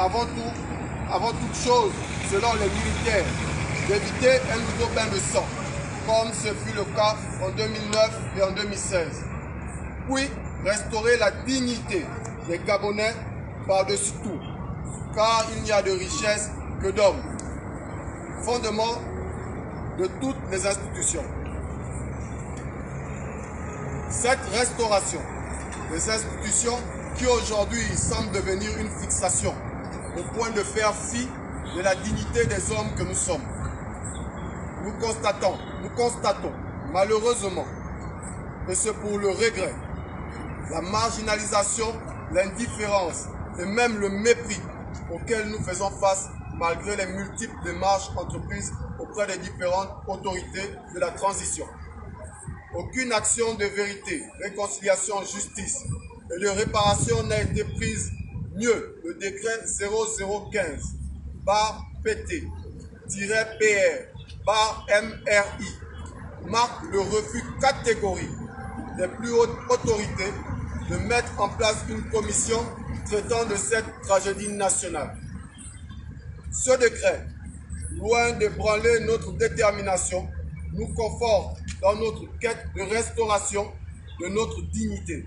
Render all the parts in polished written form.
avant toute chose, selon les militaires, d'éviter un nouveau bain de sang, comme ce fut le cas en 2009 et en 2016. Puis, restaurer la dignité des Gabonais par-dessus tout, car il n'y a de richesse que d'hommes, fondement de toutes les institutions. Cette restauration des institutions qui aujourd'hui semble devenir une fixation au point de faire fi de la dignité des hommes que nous sommes. Nous constatons malheureusement, et c'est pour le regret, la marginalisation, l'indifférence et même le mépris auquel nous faisons face malgré les multiples démarches entreprises auprès des différentes autorités de la transition. Aucune action de vérité, réconciliation, justice et de réparation n'a été prise. Mieux, le décret 0015-PT-PR-MRI marque le refus catégorique des plus hautes autorités de mettre en place une commission traitant de cette tragédie nationale. Ce décret, loin d'ébranler notre détermination, nous conforte dans notre quête de restauration de notre dignité.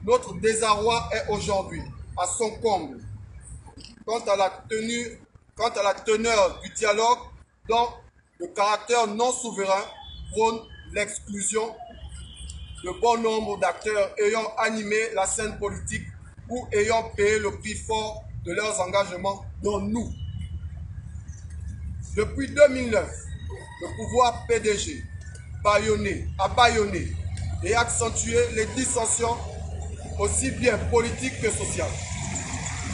Notre désarroi est aujourd'hui à son comble quant à la teneur du dialogue dont le caractère non souverain prône l'exclusion de bon nombre d'acteurs ayant animé la scène politique ou ayant payé le prix fort de leurs engagements, dont nous. Depuis 2009, le pouvoir PDG a bâillonné et accentué les dissensions aussi bien politiques que sociales.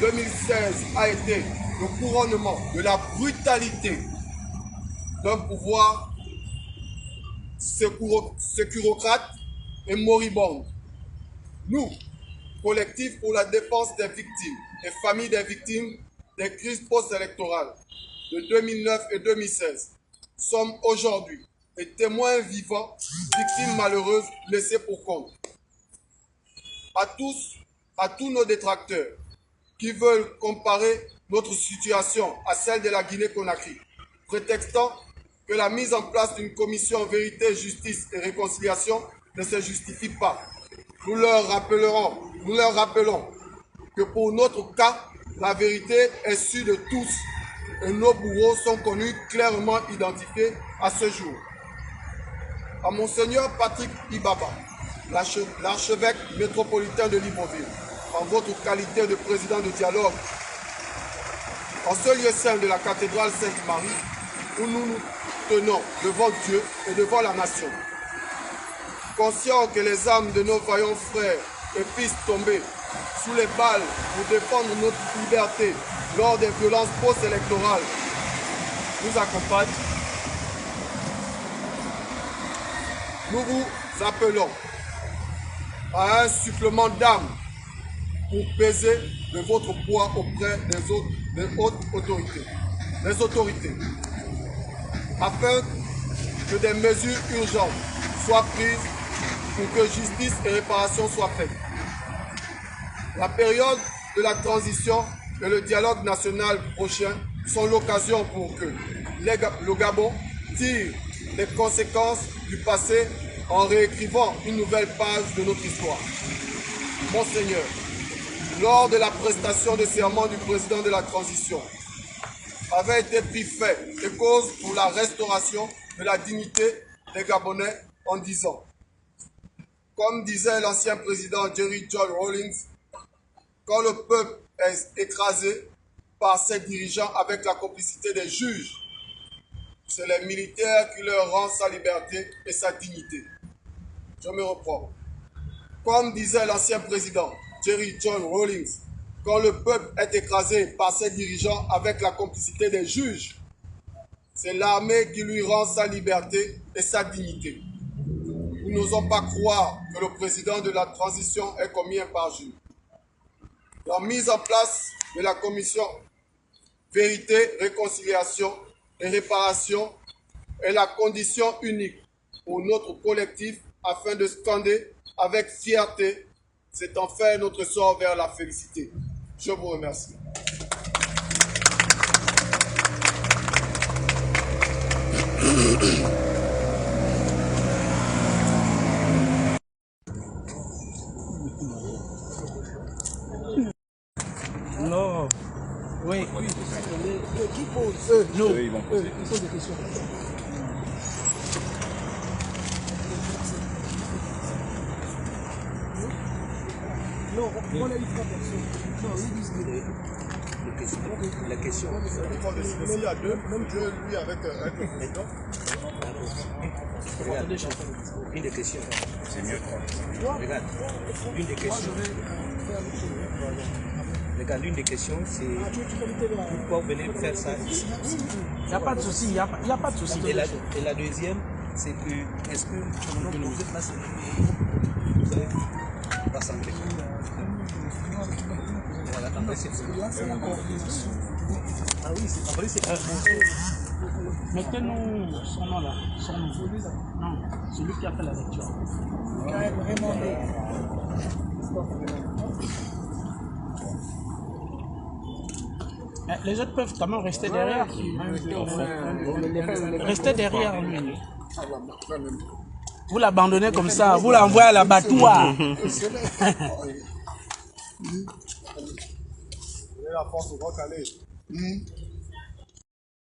2016 a été le couronnement de la brutalité d'un pouvoir sécurocrate et moribond. Nous, collectif pour la défense des victimes et familles des victimes des crises post-électorales de 2009 et 2016, sommes aujourd'hui les témoins vivants, victimes malheureuses laissées pour compte. À tous nos détracteurs qui veulent comparer notre situation à celle de la Guinée-Conakry, prétextant que la mise en place d'une commission vérité, justice et réconciliation ne se justifie pas. Nous leur rappelons que pour notre cas, la vérité est sûre de tous et nos bourreaux sont connus, clairement identifiés à ce jour. À Monseigneur Patrick Ibaba, l'archevêque métropolitain de Libreville, en votre qualité de président de dialogue, en ce lieu saint de la cathédrale Sainte-Marie, où nous nous tenons devant Dieu et devant la nation. Conscients que les âmes de nos vaillants frères et fils tombés sous les balles pour défendre notre liberté lors des violences post-électorales nous accompagnent, nous vous appelons à un supplément d'âme pour peser de votre poids auprès des autorités, afin que des mesures urgentes soient prises pour que justice et réparation soient faites. La période de la transition et le dialogue national prochain sont l'occasion pour que le Gabon tire les conséquences du passé en réécrivant une nouvelle page de notre histoire. Monseigneur, lors de la prestation de serment du président de la transition, avait été pris fait et cause pour la restauration de la dignité des Gabonais en disant, comme disait l'ancien président Jerry John Rawlings, quand le peuple est écrasé par ses dirigeants avec la complicité des juges, c'est les militaires qui leur rendent sa liberté et sa dignité. Je me reprends. Comme disait l'ancien président Jerry John Rawlings, quand le peuple est écrasé par ses dirigeants avec la complicité des juges, c'est l'armée qui lui rend sa liberté et sa dignité. Nous n'osons pas croire que le président de la transition est commis un parjure. La mise en place de la commission vérité, réconciliation et réparation est la condition unique pour notre collectif afin de scander avec fierté, c'est en faire notre sort vers la félicité. Je vous remercie. Non. Oui. Qui pose? Nous. Ils vont poser. Ils posent des questions. Non, on a eu 3 personnes. Non, ils disent La question. S'il y a deux, lui avec le président. Une des questions. C'est mieux. Regarde. Une des questions. Regarde, l'une des questions, c'est pourquoi vous venez faire ça ici. Il n'y a pas de souci, il n'y a pas de souci. Et la deuxième, c'est que, est-ce que vous êtes là, vous allez rassembler. Voilà, après c'est ah oui, après c'est Mettez-nous son nom là. Son nom. Non, celui qui a fait la lecture. Les autres peuvent quand même rester derrière. Restez derrière lui. Vous l'abandonnez comme ça, vous l'envoyez à l'abattoir. La force au roc, allez.